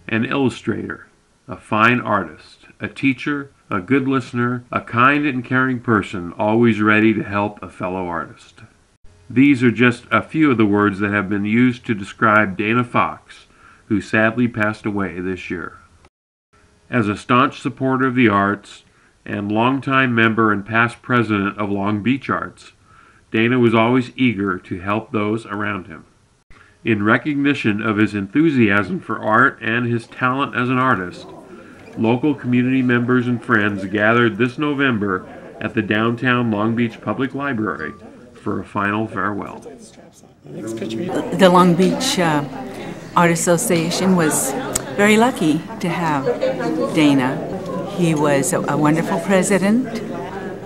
an illustrator, a fine artist, a teacher, a good listener, a kind and caring person, always ready to help a fellow artist. These are just a few of the words that have been used to describe Dana Fox, who sadly passed away this year. As a staunch supporter of the arts and longtime member and past president of Long Beach Arts, Dana was always eager to help those around him. In recognition of his enthusiasm for art and his talent as an artist, local community members and friends gathered this November at the downtown Long Beach Public Library for a final farewell. The Long Beach Art Association was very lucky to have Dana. He was a wonderful president,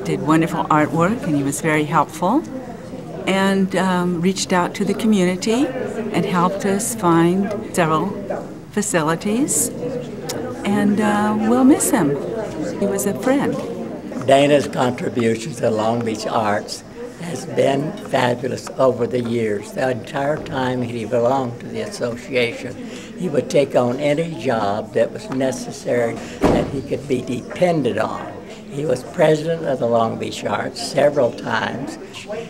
did wonderful artwork, and he was very helpful, and reached out to the community and helped us find several facilities, and we'll miss him. He was a friend. Dana's contribution to Long Beach Arts has been fabulous over the years. The entire time he belonged to the association, he would take on any job that was necessary that he could be depended on. He was president of the Long Beach Arts several times,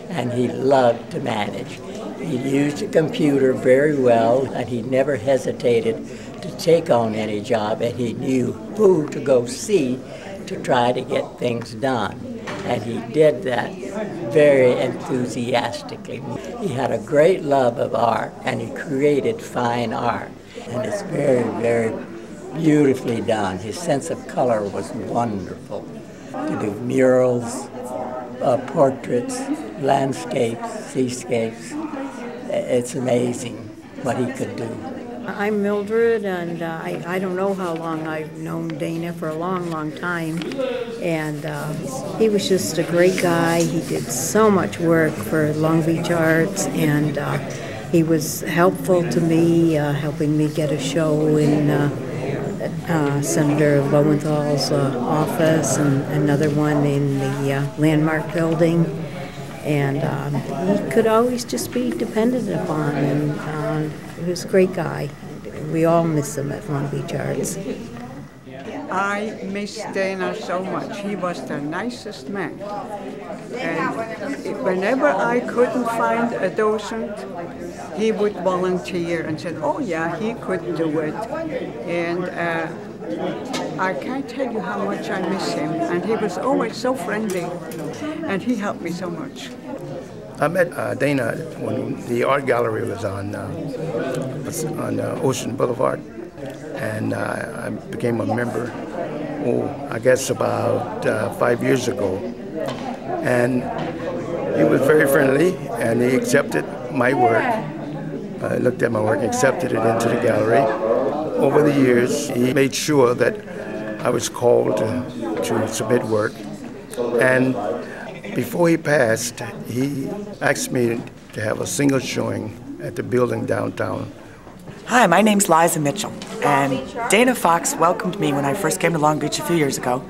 and he loved to manage. He used a computer very well, and he never hesitated to take on any job, and he knew who to go see to try to get things done. And he did that very enthusiastically. He had a great love of art, and he created fine art. And it's very, very beautifully done. His sense of color was wonderful. To do murals, portraits, landscapes, seascapes. It's amazing what he could do. I'm Mildred, and I don't know how long I've known Dana, for a long, long time. And he was just a great guy. He did so much work for Long Beach Arts, and he was helpful to me, helping me get a show in Senator Lowenthal's office, and another one in the Landmark building. And he could always just be depended upon, and he was a great guy. We all miss him at Long Beach Arts. I miss Dana so much. He was the nicest man. And whenever I couldn't find a docent, he would volunteer and said, oh yeah, he could do it. And I can't tell you how much I miss him. And he was always so friendly, and he helped me so much. I met Dana when the art gallery was on Ocean Boulevard, and I became a member, I guess about 5 years ago. And he was very friendly, and he accepted my work, looked at my work, accepted it into the gallery. Over the years, he made sure that I was called to submit work. And before he passed, he asked me to have a single showing at the building downtown. Hi, my name's Liza Mitchell, and Dana Fox welcomed me when I first came to Long Beach a few years ago.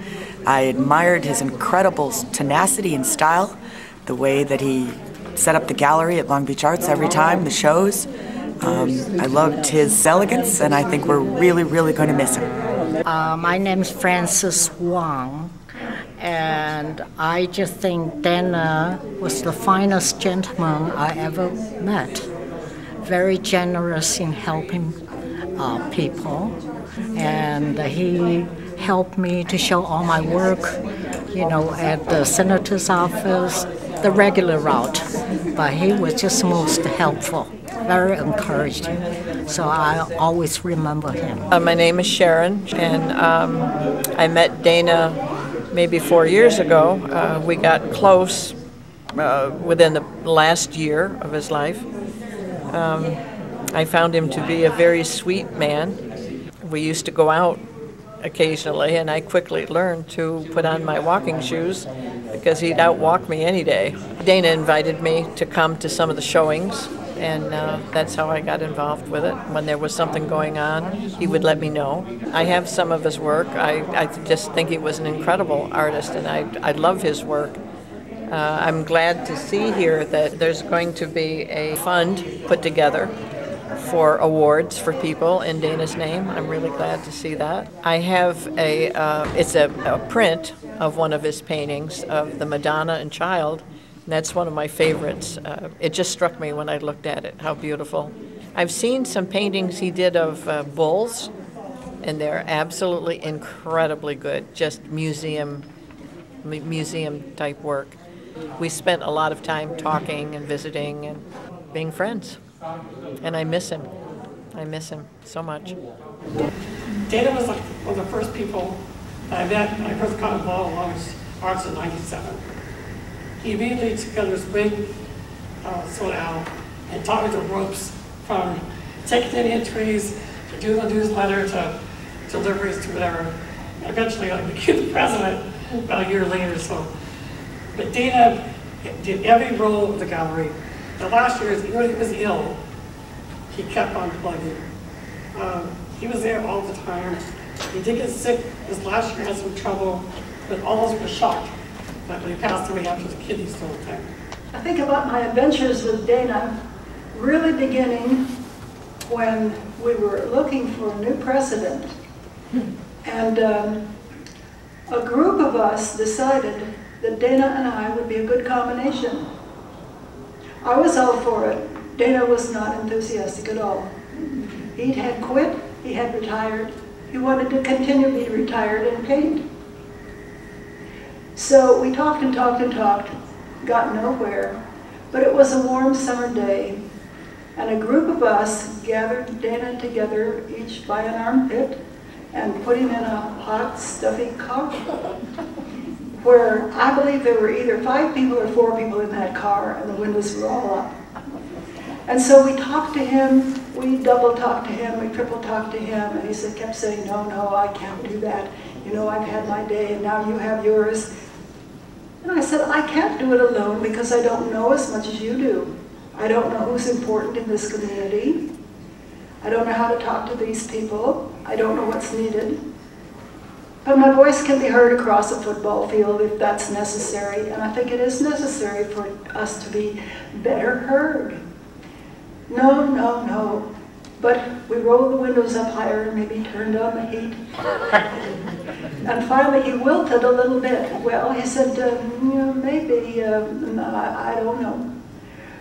I admired his incredible tenacity and style, the way that he set up the gallery at Long Beach Arts every time, the shows. I loved his elegance, and I think we're really, really going to miss him. My name's Frances Wang, and I just think Dana was the finest gentleman I ever met. Very generous in helping people, and he helped me to show all my work, at the senator's office, the regular route. But he was just most helpful, very encouraging. So I always remember him. My name is Sharon, and I met Dana maybe 4 years ago. We got close within the last year of his life. I found him to be a very sweet man. We used to go out occasionally, and I quickly learned to put on my walking shoes because he'd outwalk me any day. Dana invited me to come to some of the showings, and that's how I got involved with it. When there was something going on, he would let me know. I have some of his work. I just think he was an incredible artist, and I love his work. I'm glad to see here that there's going to be a fund put together for awards for people in Dana's name. I'm really glad to see that. I have it's a print of one of his paintings of the Madonna and Child, and that's one of my favorites. It just struck me when I looked at it, how beautiful. I've seen some paintings he did of bulls, and they're absolutely incredibly good, just museum type work. We spent a lot of time talking and visiting and being friends, and I miss him. I miss him so much. Dana was like one of the first people that I met when I first got involved in arts in '97. He immediately took his big soda out and taught me the ropes from taking Indian trees to doing the newsletter to deliveries to whatever. Eventually I became the president about a year later. But Dana did every role of the gallery. The last year, even when he was ill, he kept on plugging. He was there all the time. He did get sick. This last year had some trouble, but all of us were shocked that when he passed away after the kidney stone thing. I think about my adventures with Dana really beginning when we were looking for a new president. And a group of us decided that Dana and I would be a good combination. I was all for it. Dana was not enthusiastic at all. He had quit, he had retired. He wanted to continue to be retired and paint. So we talked and talked and talked, got nowhere. But it was a warm summer day, and a group of us gathered Dana together, each by an armpit, and put him in a hot, stuffy car, where I believe there were either 5 people or 4 people in that car, and the windows were all up. And so we talked to him, we double talked to him, we triple talked to him, and he kept saying, no, I can't do that. You know, I've had my day, and now you have yours. And I said, I can't do it alone because I don't know as much as you do. I don't know who's important in this community. I don't know how to talk to these people. I don't know what's needed. But my voice can be heard across a football field if that's necessary, and I think it is necessary for us to be better heard. No. But we rolled the windows up higher and maybe turned on the heat. And finally he wilted a little bit. Well, he said, maybe, I don't know.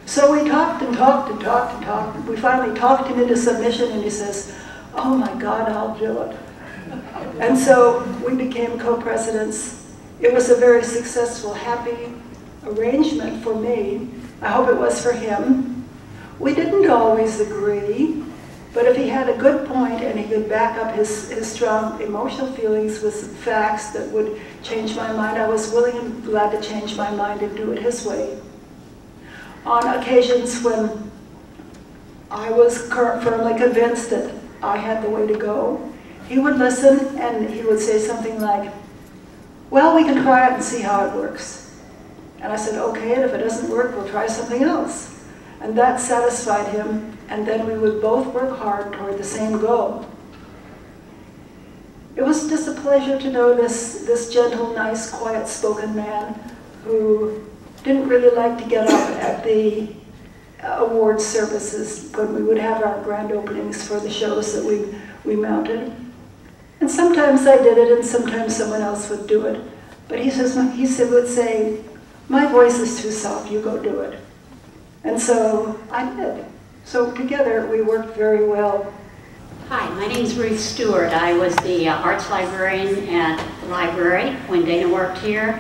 So we talked and talked and talked and talked. We finally talked him into submission, and he says, oh my God, I'll do it. And so we became co-presidents. It was a very successful, happy arrangement for me. I hope it was for him. We didn't always agree, but if he had a good point and he could back up his strong emotional feelings with facts that would change my mind, I was willing and glad to change my mind and do it his way. On occasions when I was firmly convinced that I had the way to go, he would listen and he would say something like, well, we can try it and see how it works. And I said, okay, and if it doesn't work, we'll try something else. And that satisfied him, and then we would both work hard toward the same goal. It was just a pleasure to know this gentle, nice, quiet-spoken man who didn't really like to get up at the award services when we would have our grand openings for the shows that we mounted. And sometimes I did it and sometimes someone else would do it. But he would say, my voice is too soft, you go do it. And so I did. So together we worked very well. Hi, my name is Ruth Stewart. I was the arts librarian at the library when Dana worked here.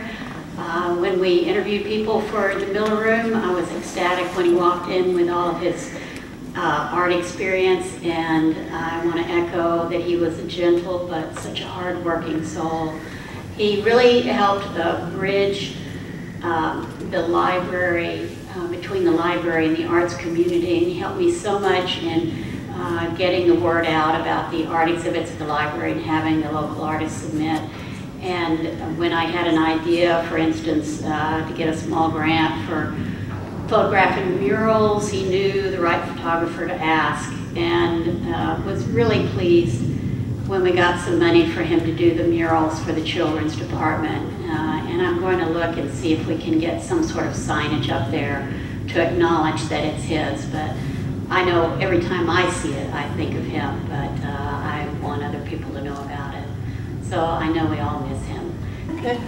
When we interviewed people for the Miller Room, I was ecstatic when he walked in with all of his art experience, and I want to echo that he was a gentle but such a hard-working soul. He really helped bridge the library, between the library and the arts community, and he helped me so much in getting the word out about the art exhibits at the library and having the local artists submit. And when I had an idea, for instance, to get a small grant for photographing murals, he knew the right photographer to ask, and was really pleased when we got some money for him to do the murals for the children's department. And I'm going to look and see if we can get some sort of signage up there to acknowledge that it's his. But I know every time I see it, I think of him, but I want other people to know about it. So I know we all miss him. Okay.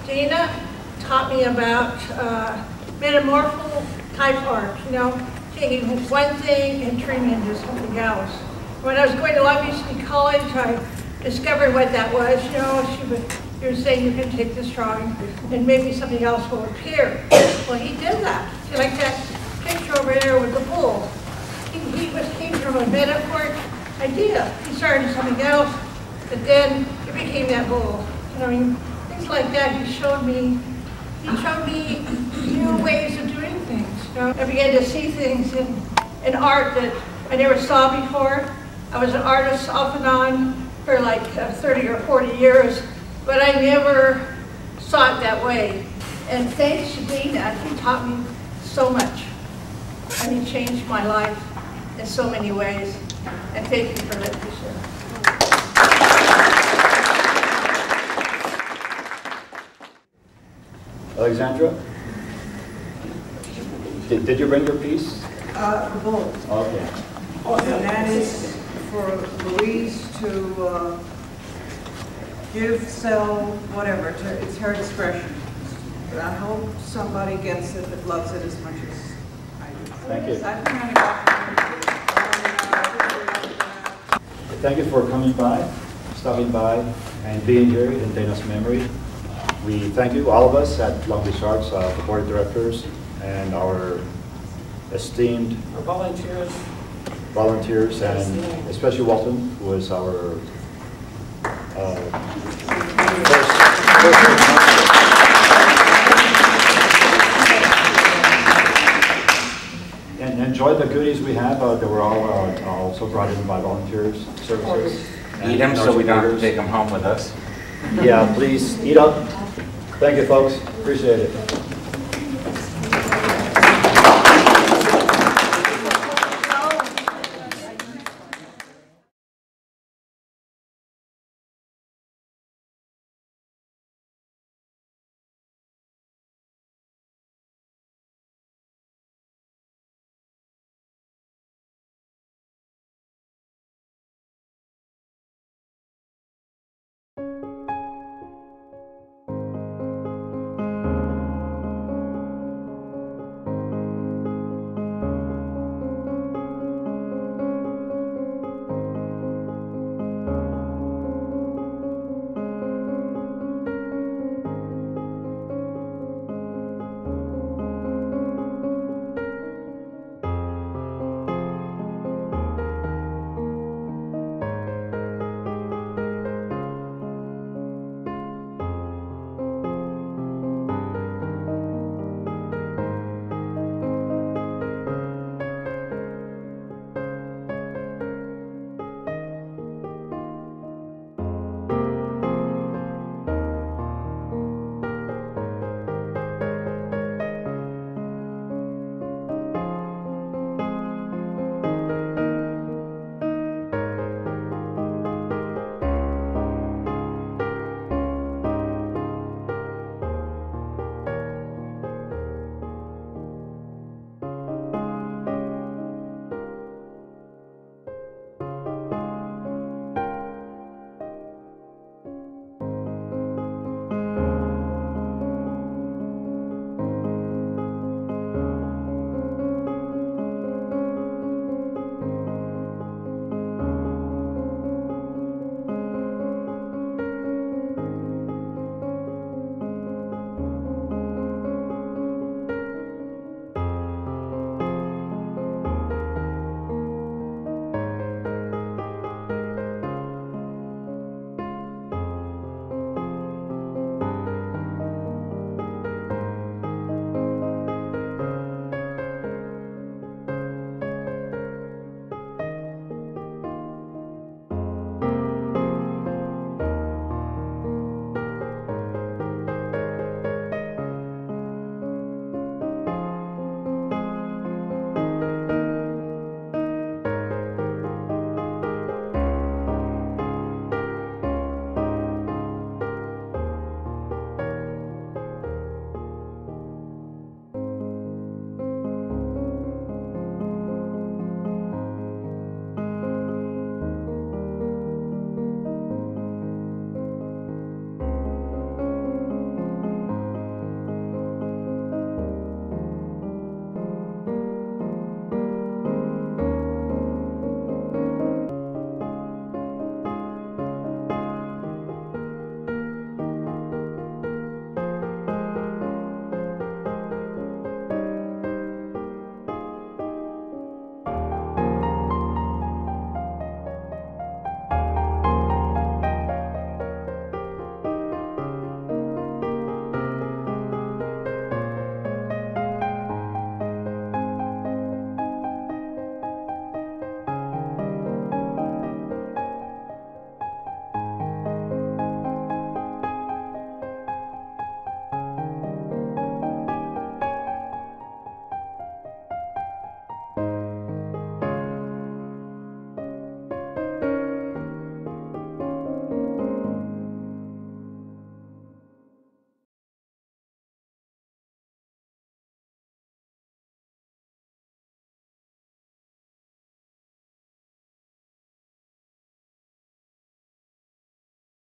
Dana taught me about metamorphical type art, you know, taking one thing and turning it into something else. When I was going to Long Beach City College, I discovered what that was. You know, he was saying you can take this drawing and maybe something else will appear. Well, he did that. See, like that picture over there with the bull. He came from a metaphoric idea. He started something else, but then it became that bull. You know, I mean, things like that. He showed me new ways of doing things. You know, I began to see things in art that I never saw before. I was an artist off and on for like 30 or 40 years, but I never saw it that way. And thanks to Dana, he taught me so much. And he changed my life in so many ways. And thank you for letting me share. Alexandra, did you bring your piece? The bull. Okay. And that is for Louise to give, sell, whatever. It's her expression. But I hope somebody gets it that loves it as much as I do. Thank you. I Thank you for coming by, stopping by, and being here in Dana's memory. We thank you, all of us at Long Beach Arts, the board of directors, and our esteemed volunteers, and especially Walton, who was our first and enjoy the goodies we have. They were all also brought in by volunteers, services. Eat them so we don't have to take them home with us. Yeah, please eat up. Thank you, folks. Appreciate it.